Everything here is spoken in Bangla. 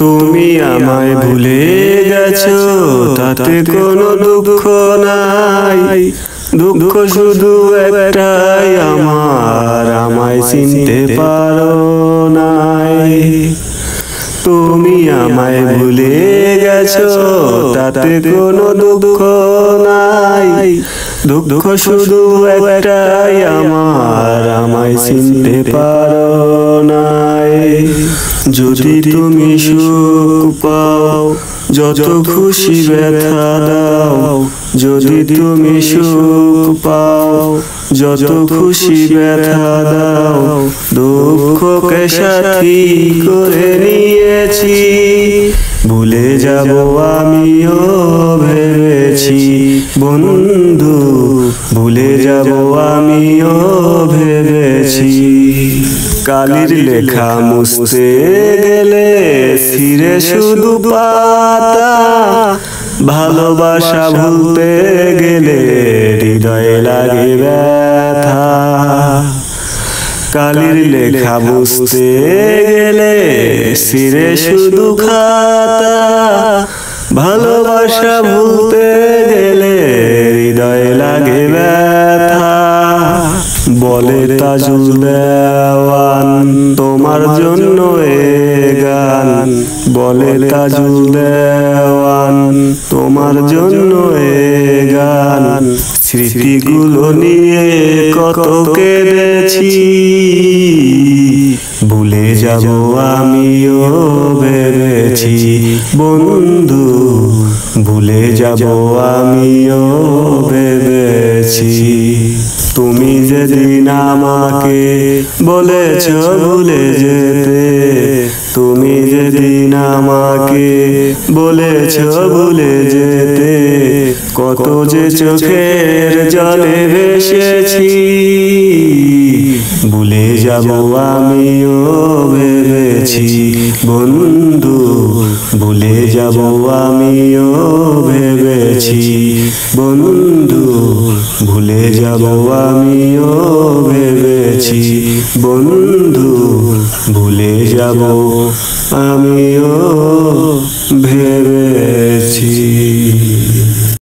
তুমি আমায় ভুলে গেছো, তাতে কোনো দুঃখ নাই। দুঃখ শুধু একটাই, আমায় চিনতে পারো নাই। তুমি আমায় ভুলে গেছো, তাতে কোনো দুঃখ নাই। দুঃখ শুধু একটাই, আমায় চিনতে পারো নাই। যদি তুমি সুখ পাও, যত খুশি ব্যথা দাও। যদি তুমি সুখ পাও, যত খুশি ব্যথা দাও। দুঃখকে সাথী করে নিয়েছি, ভুলে যাব আমিও ভেবেছি। বন্ধু, ভুলে যাব আমিও ভেবেছি। কালির লেখা মুছতে গেলে ছিঁড়ে শুধু পাতা। ভালোবাসা ভুলতে গেলে হৃদয়ে লাগে ব্যথা। কালির লেখা মুছতে গেলে ছিঁড়ে শুধু খাতা। ভালোবাসা ভুলতে গেলে হৃদয়ে লাগে ব্যথা। বলে তাজুল দেওয়ান তোমার জন্য এ গান। বলে তাজুল দেওয়ান তোমার জন্য এ গান। স্মৃতিগুলো নিয়ে কত কেঁদেছি, ভুলে যাব আমিও ভেবেছি। বন্ধু, ভুলে যাব আমিও ভেবেছি। তুমি যেদিন আমাকে বলেছ ভুলে যেতে। তুমি যেদিন আমাকে বলেছ ভুলে যেতে। কত যে চোখের জলে ভেসেছি, ভুলে যাব আমিও ভেবেছি। বন্ধু, ভুলে যাব আমিও ভেবেছি। বন্ধু, ভুলে যাব আমিও ভেবেছি। বন্ধু, ভুলে যাব আমিও ভেবেছি।